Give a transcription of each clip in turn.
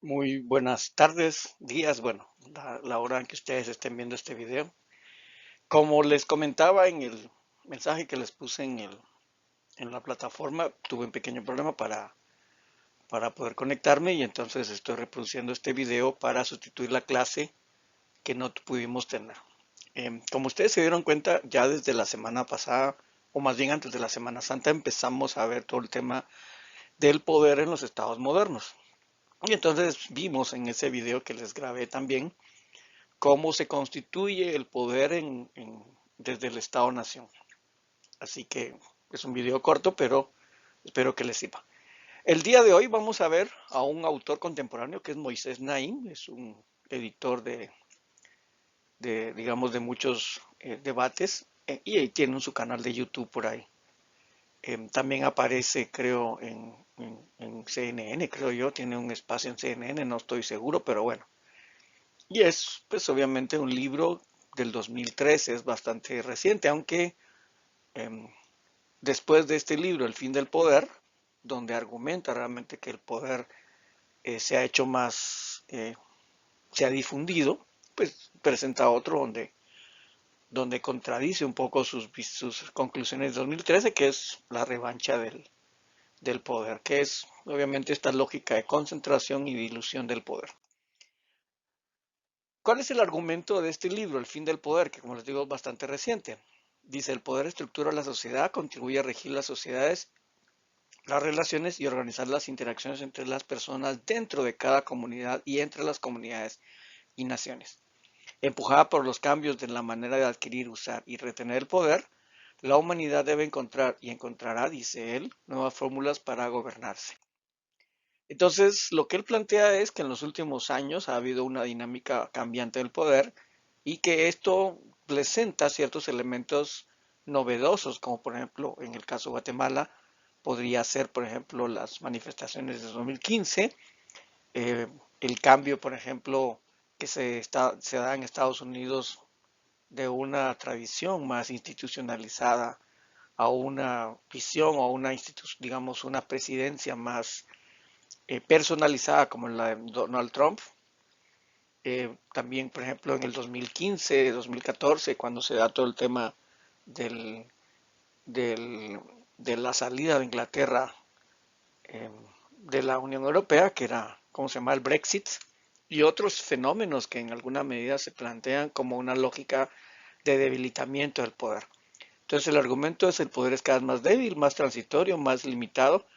Muy buenas tardes, días, bueno, la hora en que ustedes estén viendo este video. Como les comentaba en el mensaje que les puse en la plataforma, tuve un pequeño problema para poder conectarme y entonces estoy reproduciendo este video para sustituir la clase que no pudimos tener. Como ustedes se dieron cuenta, ya desde la semana pasada, o más bien antes de la Semana Santa, empezamos a ver todo el tema del poder en los estados modernos. Y entonces vimos en ese video que les grabé también cómo se constituye el poder desde el Estado-Nación. Así que es un video corto, pero espero que les sirva. El día de hoy vamos a ver a un autor contemporáneo que es Moisés Naim, es un editor digamos, de muchos debates y tiene su canal de YouTube por ahí. También aparece, creo, en CNN, creo yo, tiene un espacio en CNN, no estoy seguro, pero bueno. Y es, pues obviamente, un libro del 2013, es bastante reciente, aunque em, después de este libro, El fin del poder, donde argumenta realmente que el poder se ha hecho más, se ha difundido, pues presenta otro donde contradice un poco sus conclusiones de 2013, que es la revancha del poder, que es obviamente esta lógica de concentración y dilución del poder. ¿Cuál es el argumento de este libro, El fin del poder, que como les digo es bastante reciente? Dice, el poder estructura la sociedad, contribuye a regir las sociedades, las relaciones y organizar las interacciones entre las personas dentro de cada comunidad y entre las comunidades y naciones. Empujada por los cambios de la manera de adquirir, usar y retener el poder, la humanidad debe encontrar y encontrará, dice él, nuevas fórmulas para gobernarse. Entonces, lo que él plantea es que en los últimos años ha habido una dinámica cambiante del poder y que esto presenta ciertos elementos novedosos, como por ejemplo en el caso de Guatemala, podría ser por ejemplo las manifestaciones de 2015, eh, el cambio por ejemplo que se da en Estados Unidos de una tradición más institucionalizada a una visión o una digamos una presidencia más personalizada como la de Donald Trump. También, por ejemplo, en el 2015, 2014, cuando se da todo el tema del, de la salida de Inglaterra eh, de la Unión Europea, que era, ¿cómo se llama?, el Brexit, y otros fenómenos que en alguna medida se plantean como una lógica de debilitamiento del poder. Entonces el argumento es el poder es cada vez más débil, más transitorio, más limitado,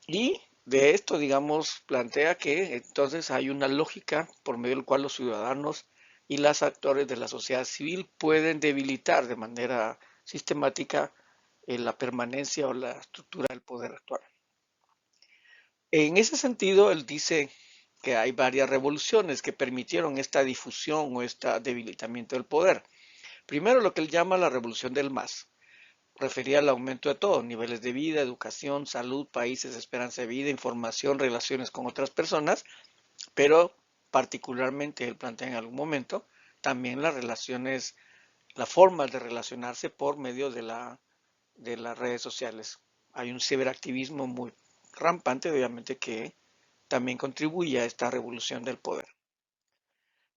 y de esto, digamos, plantea que entonces hay una lógica por medio del cual los ciudadanos y los actores de la sociedad civil pueden debilitar de manera sistemática la permanencia o la estructura del poder actual. En ese sentido, él dice que hay varias revoluciones que permitieron esta difusión o este debilitamiento del poder. Primero, lo que él llama la revolución del MAS, refería al aumento de todo, niveles de vida, educación, salud, países, esperanza de vida, información, relaciones con otras personas, pero particularmente él plantea en algún momento también las relaciones, las formas de relacionarse por medio de las redes sociales. Hay un ciberactivismo muy rampante, obviamente, que también contribuye a esta revolución del poder.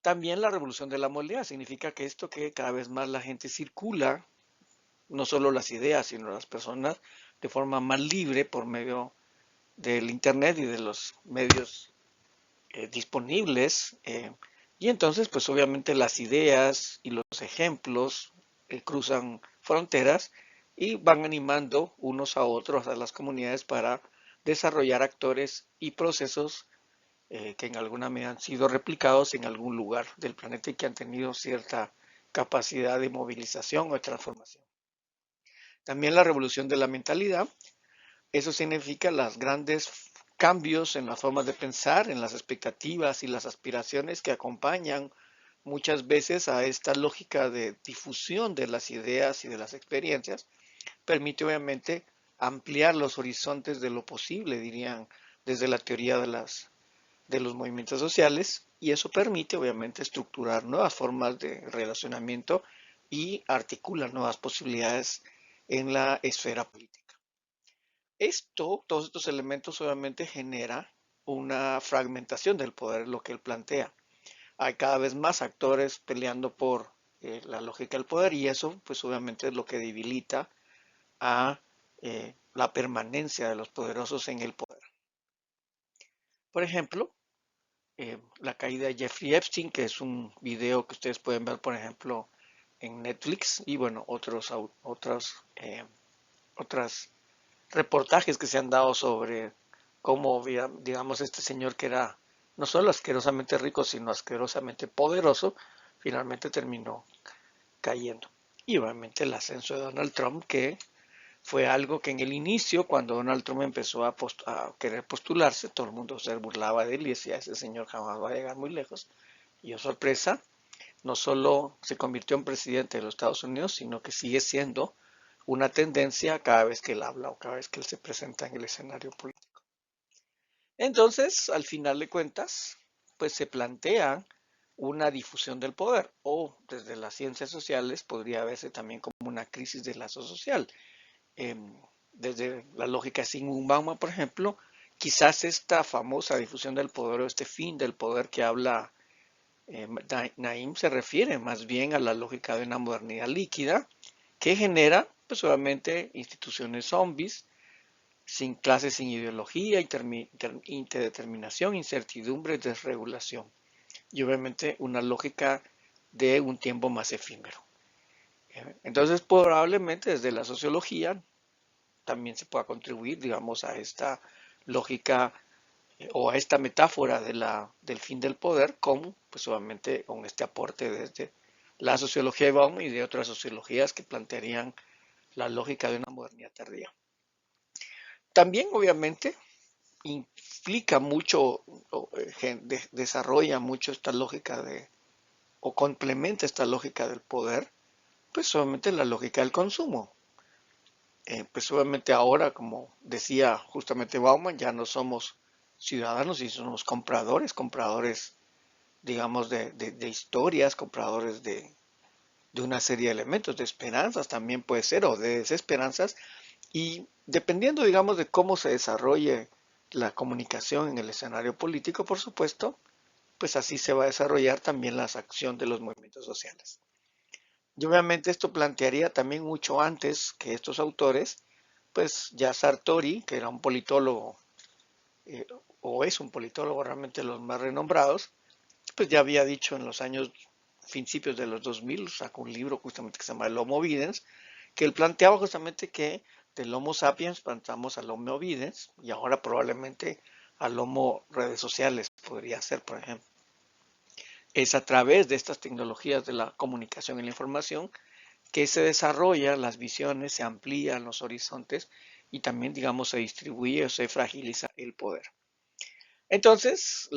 También la revolución de la movilidad significa que esto que cada vez más la gente circula no solo las ideas, sino las personas de forma más libre por medio del Internet y de los medios disponibles. Y entonces, pues obviamente las ideas y los ejemplos cruzan fronteras y van animando unos a otros a las comunidades para desarrollar actores y procesos que en alguna medida han sido replicados en algún lugar del planeta y que han tenido cierta capacidad de movilización o de transformación. También la revolución de la mentalidad, eso significa los grandes cambios en las formas de pensar, en las expectativas y las aspiraciones que acompañan muchas veces a esta lógica de difusión de las ideas y de las experiencias. Permite obviamente ampliar los horizontes de lo posible, dirían desde la teoría de los movimientos sociales, y eso permite obviamente estructurar nuevas formas de relacionamiento y articular nuevas posibilidades en la esfera política. Esto, todos estos elementos obviamente genera una fragmentación del poder, es lo que él plantea. Hay cada vez más actores peleando por la lógica del poder y eso pues obviamente es lo que debilita a la permanencia de los poderosos en el poder. Por ejemplo, la caída de Jeffrey Epstein, que es un video que ustedes pueden ver, por ejemplo, en Netflix y bueno, otros reportajes que se han dado sobre cómo, digamos, este señor que era no solo asquerosamente rico, sino asquerosamente poderoso, finalmente terminó cayendo. Y obviamente el ascenso de Donald Trump, que fue algo que en el inicio, cuando Donald Trump empezó a querer postularse, todo el mundo se burlaba de él y decía, ese señor jamás va a llegar muy lejos. Y oh sorpresa, no solo se convirtió en presidente de los Estados Unidos, sino que sigue siendo una tendencia cada vez que él habla o cada vez que él se presenta en el escenario político. Entonces, al final de cuentas, pues se plantea una difusión del poder o desde las ciencias sociales podría verse también como una crisis de lazo social. Eh, Desde la lógica de Zygmunt Bauman, por ejemplo, quizás esta famosa difusión del poder o este fin del poder que habla Naim se refiere más bien a la lógica de una modernidad líquida que genera, pues obviamente, instituciones zombies, sin clases, sin ideología, interdeterminación, incertidumbre, desregulación. Y obviamente una lógica de un tiempo más efímero. Entonces, probablemente desde la sociología también se pueda contribuir, digamos, a esta lógica o a esta metáfora del fin del poder, con, pues obviamente, con este aporte desde la sociología de Baum y de otras sociologías que plantearían la lógica de una modernidad tardía. También, obviamente, implica mucho, desarrolla mucho esta lógica o complementa esta lógica del poder, pues obviamente la lógica del consumo. Pues obviamente ahora, como decía justamente Bauman, ya no somos ciudadanos y somos compradores, digamos, de historias, compradores de una serie de elementos, de esperanzas también puede ser, o de desesperanzas, y dependiendo, digamos, de cómo se desarrolle la comunicación en el escenario político, por supuesto, pues así se va a desarrollar también la acción de los movimientos sociales. Y obviamente esto plantearía también mucho antes que estos autores, pues ya Sartori, que era un politólogo, eh, o es un politólogo realmente de los más renombrados, pues ya había dicho en los años principios de los 2000, sacó un libro justamente que se llama El Homo Videns, que él planteaba justamente que del Homo sapiens pasamos al Homo Videns y ahora probablemente al Homo redes sociales podría ser, por ejemplo. Es a través de estas tecnologías de la comunicación y la información que se desarrollan las visiones, se amplían los horizontes y también, digamos, se distribuye o se fragiliza el poder. Entonces,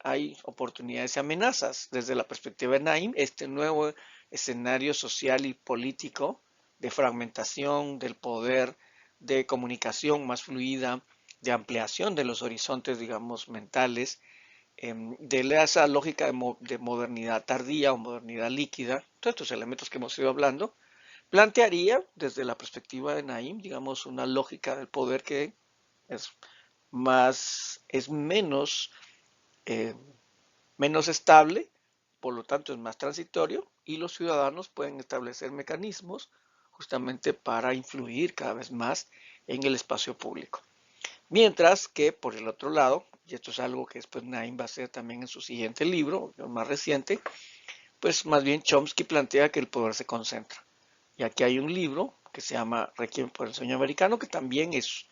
hay oportunidades y amenazas. Desde la perspectiva de Naim, este nuevo escenario social y político de fragmentación del poder, de comunicación más fluida, de ampliación de los horizontes, digamos, mentales, de esa lógica de modernidad tardía o modernidad líquida, todos estos elementos que hemos ido hablando, plantearía desde la perspectiva de Naim, digamos, una lógica del poder que es es eh, menos estable, por lo tanto es más transitorio y los ciudadanos pueden establecer mecanismos justamente para influir cada vez más en el espacio público. Mientras que por el otro lado, y esto es algo que después Naim va a hacer también en su siguiente libro, el más reciente, pues más bien Chomsky plantea que el poder se concentra. Y aquí hay un libro que se llama Requiem por el sueño americano, que también es,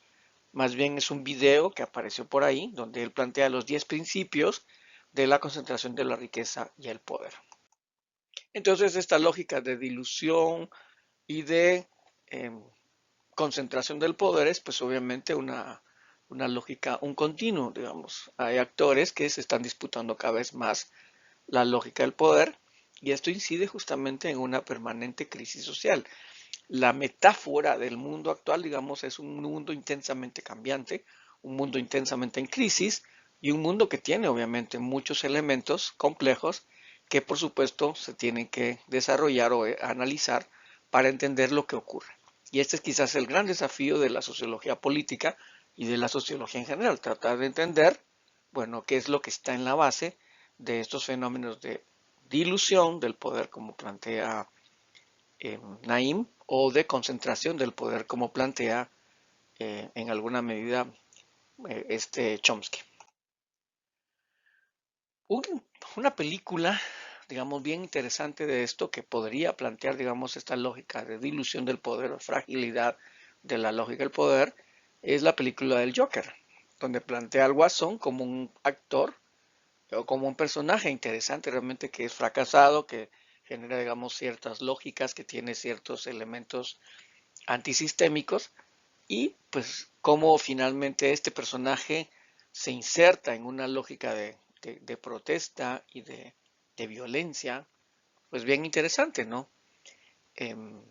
más bien es un video que apareció por ahí, donde él plantea los 10 principios de la concentración de la riqueza y el poder. Entonces, esta lógica de dilución y de eh, concentración del poder es pues obviamente una lógica, un continuo, digamos. Hay actores que se están disputando cada vez más la lógica del poder y esto incide justamente en una permanente crisis social. La metáfora del mundo actual, digamos, es un mundo intensamente cambiante, un mundo intensamente en crisis y un mundo que tiene obviamente muchos elementos complejos que por supuesto se tienen que desarrollar o analizar para entender lo que ocurre. Y este es quizás el gran desafío de la sociología política y de la sociología en general, tratar de entender bueno, qué es lo que está en la base de estos fenómenos de dilución del poder, como plantea Naim, o de concentración del poder, como plantea en alguna medida Chomsky. Una película, digamos, bien interesante de esto que podría plantear, digamos, esta lógica de dilución del poder o fragilidad de la lógica del poder es la película del Joker, donde plantea al Guasón como un actor o como un personaje interesante realmente que es fracasado, que genera, digamos, ciertas lógicas, que tiene ciertos elementos antisistémicos y pues cómo finalmente este personaje se inserta en una lógica de protesta y de violencia, pues bien interesante, ¿no? Em,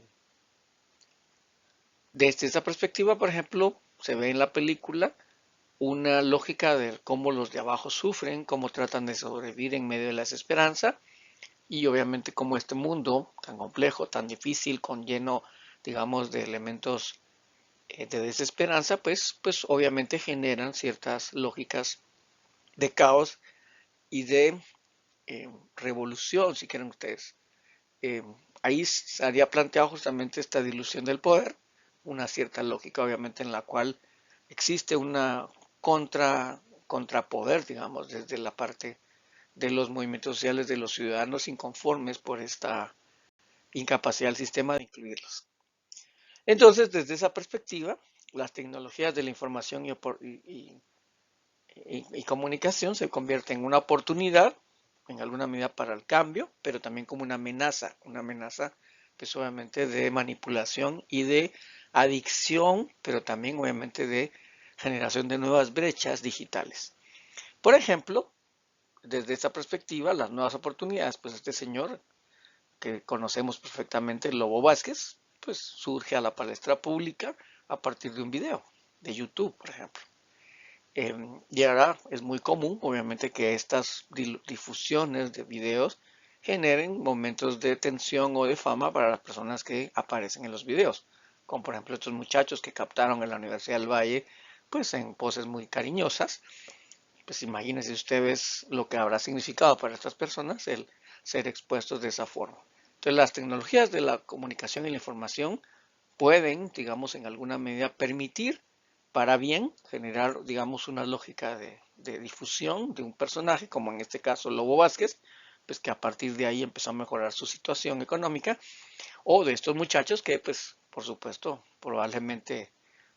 Desde esta perspectiva, por ejemplo, se ve en la película una lógica de cómo los de abajo sufren, cómo tratan de sobrevivir en medio de la desesperanza y obviamente cómo este mundo tan complejo, tan difícil, con lleno, digamos, de elementos de desesperanza, pues obviamente generan ciertas lógicas de caos y de revolución, si quieren ustedes. Eh, Ahí se había planteado justamente esta dilución del poder, una cierta lógica obviamente en la cual existe una contrapoder, digamos, desde la parte de los movimientos sociales de los ciudadanos inconformes por esta incapacidad del sistema de incluirlos. Entonces, desde esa perspectiva, las tecnologías de la información y comunicación se convierten en una oportunidad, en alguna medida para el cambio, pero también como una amenaza pues obviamente de manipulación y de adicción, pero también obviamente de generación de nuevas brechas digitales. Por ejemplo, desde esta perspectiva, las nuevas oportunidades, pues este señor que conocemos perfectamente, Lobo Vázquez, pues surge a la palestra pública a partir de un video de YouTube, por ejemplo. Y ahora es muy común, obviamente, que estas difusiones de videos generen momentos de tensión o de fama para las personas que aparecen en los videos, como por ejemplo estos muchachos que captaron en la Universidad del Valle, pues en poses muy cariñosas. Pues imagínense ustedes lo que habrá significado para estas personas el ser expuestos de esa forma. Entonces las tecnologías de la comunicación y la información pueden, digamos, en alguna medida permitir para bien generar, digamos, una lógica de difusión de un personaje, como en este caso Lobo Vázquez, pues que a partir de ahí empezó a mejorar su situación económica, o de estos muchachos que, pues, por supuesto, probablemente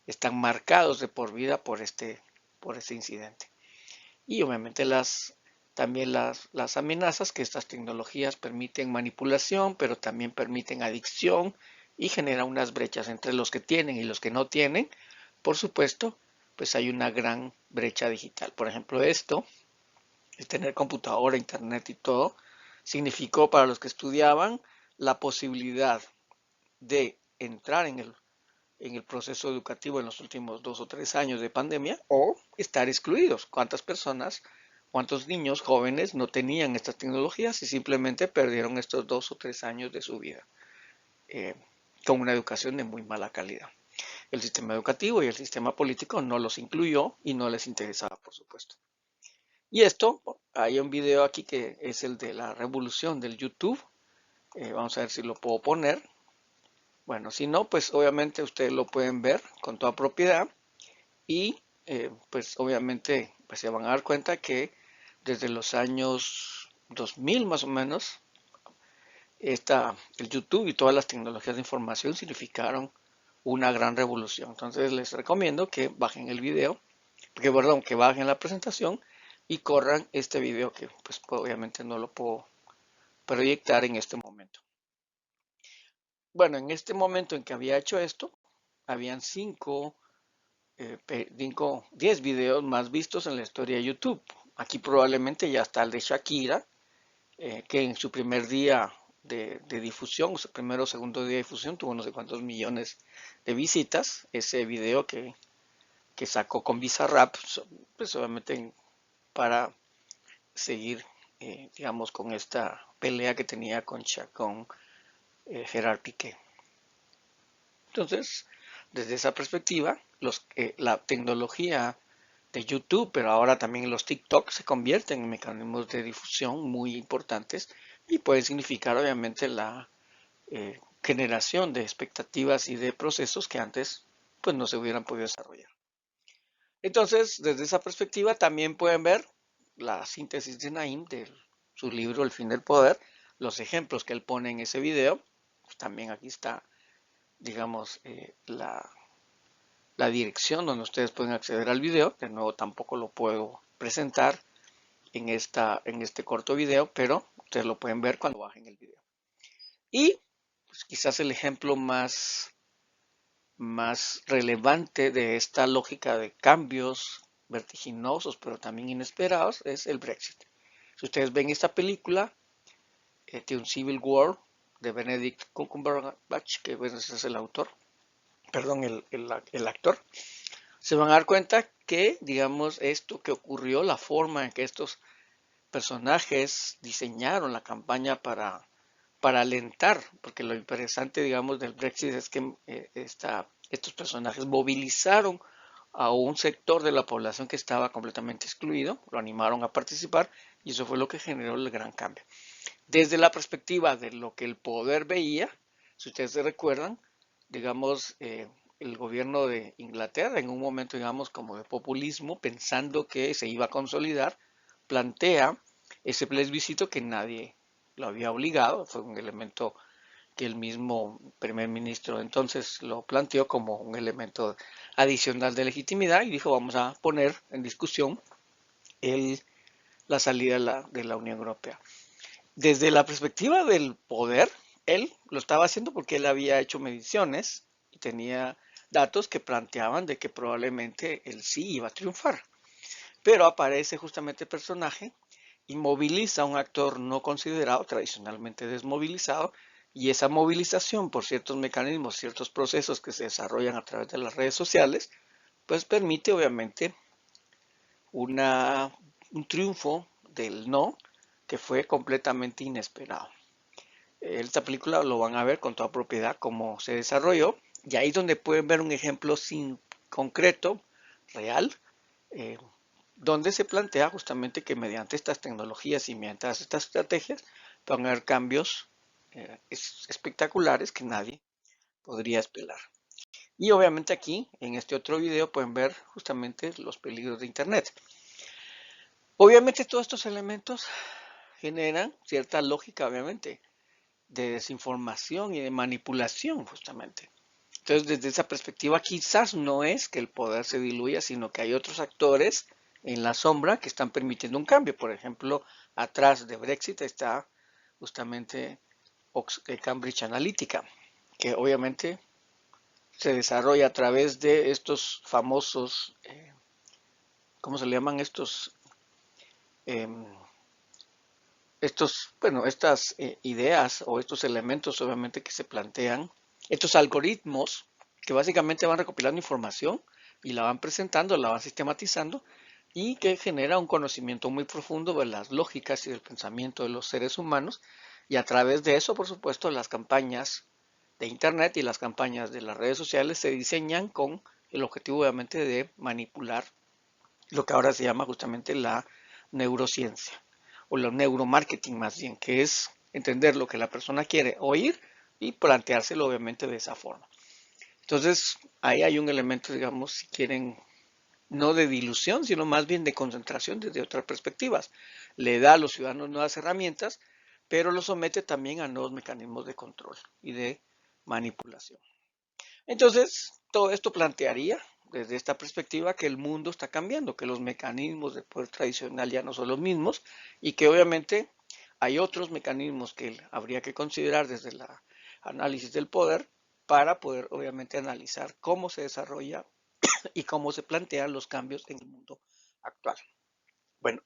están marcados de por vida por este incidente. Y obviamente también las amenazas que estas tecnologías permiten manipulación, pero también permiten adicción y generan unas brechas entre los que tienen y los que no tienen. Por supuesto, pues hay una gran brecha digital. Por ejemplo, esto, el tener computadora, internet y todo, significó para los que estudiaban la posibilidad de entrar en el proceso educativo en los últimos 2 o 3 años de pandemia o estar excluidos. ¿Cuántas personas, cuántos niños jóvenes no tenían estas tecnologías y simplemente perdieron estos 2 o 3 años de su vida eh, con una educación de muy mala calidad? El sistema educativo y el sistema político no los incluyó y no les interesaba, por supuesto. Y esto, hay un video aquí que es el de la revolución del YouTube. Vamos a ver si lo puedo poner. Bueno, si no, pues obviamente ustedes lo pueden ver con toda propiedad y pues obviamente pues se van a dar cuenta que desde los años 2000 más o menos, el YouTube y todas las tecnologías de información significaron una gran revolución. Entonces les recomiendo que bajen el video, perdón, que bajen la presentación y corran este video que pues obviamente no lo puedo proyectar en este momento. Bueno, en este momento en que había hecho esto, habían 10 videos más vistos en la historia de YouTube. Aquí probablemente ya está el de Shakira, que en su primer día de difusión, su primero o segundo día de difusión, tuvo no sé cuántos millones de visitas. Ese video que sacó con Bizarrap, pues obviamente para seguir, digamos, con esta pelea que tenía con Gerard Piqué. Entonces, desde esa perspectiva, la tecnología de YouTube, pero ahora también los TikTok se convierten en mecanismos de difusión muy importantes y pueden significar obviamente la generación de expectativas y de procesos que antes pues no se hubieran podido desarrollar. Entonces, desde esa perspectiva también pueden ver la síntesis de Naim de su libro El fin del poder, los ejemplos que él pone en ese video. Pues también aquí está, digamos, la dirección donde ustedes pueden acceder al video. De nuevo, tampoco lo puedo presentar en este corto video, pero ustedes lo pueden ver cuando bajen el video. Y pues, quizás el ejemplo más relevante de esta lógica de cambios vertiginosos, pero también inesperados, es el Brexit. Si ustedes ven esta película, The Uncivil War, de Benedict Cumberbatch, que bueno, ese es el autor, perdón, el actor, se van a dar cuenta que, digamos, esto que ocurrió, la forma en que estos personajes diseñaron la campaña para alentar, porque lo interesante, digamos, del Brexit es que estos personajes movilizaron a un sector de la población que estaba completamente excluido, lo animaron a participar y eso fue lo que generó el gran cambio. Desde la perspectiva de lo que el poder veía, si ustedes se recuerdan, digamos, el gobierno de Inglaterra en un momento, digamos, como de populismo, pensando que se iba a consolidar, plantea ese plebiscito que nadie lo había obligado, fue un elemento que el mismo primer ministro entonces lo planteó como un elemento adicional de legitimidad y dijo vamos a poner en discusión la salida de la Unión Europea. Desde la perspectiva del poder, él lo estaba haciendo porque él había hecho mediciones y tenía datos que planteaban de que probablemente él sí iba a triunfar. Pero aparece justamente el personaje y moviliza a un actor no considerado, tradicionalmente desmovilizado, y esa movilización por ciertos mecanismos, ciertos procesos que se desarrollan a través de las redes sociales, pues permite obviamente un triunfo del no que fue completamente inesperado. Esta película lo van a ver con toda propiedad cómo se desarrolló y ahí es donde pueden ver un ejemplo sin concreto, real, eh, donde se plantea justamente que mediante estas tecnologías y mediante estas estrategias van a haber cambios espectaculares que nadie podría esperar. Y obviamente aquí, en este otro video, pueden ver justamente los peligros de Internet. Obviamente todos estos elementos generan cierta lógica, obviamente, de desinformación y de manipulación, justamente. Entonces, desde esa perspectiva, quizás no es que el poder se diluya, sino que hay otros actores en la sombra que están permitiendo un cambio. Por ejemplo, atrás de Brexit está justamente Cambridge Analytica, que obviamente se desarrolla a través de estos famosos, ¿cómo se le llaman estos? Eh, bueno, estas ideas o estos elementos obviamente que se plantean, estos algoritmos que básicamente van recopilando información y la van presentando, la van sistematizando y que genera un conocimiento muy profundo de las lógicas y del pensamiento de los seres humanos y a través de eso, por supuesto, las campañas de Internet y las campañas de las redes sociales se diseñan con el objetivo obviamente de manipular lo que ahora se llama justamente la neurociencia o el neuromarketing más bien, que es entender lo que la persona quiere oír y planteárselo obviamente de esa forma. Entonces, ahí hay un elemento, digamos, si quieren, no de dilución, sino más bien de concentración desde otras perspectivas. Le da a los ciudadanos nuevas herramientas, pero los somete también a nuevos mecanismos de control y de manipulación. Entonces, todo esto plantearía desde esta perspectiva que el mundo está cambiando, que los mecanismos de poder tradicional ya no son los mismos y que obviamente hay otros mecanismos que habría que considerar desde el análisis del poder para poder obviamente analizar cómo se desarrolla y cómo se plantean los cambios en el mundo actual. Bueno,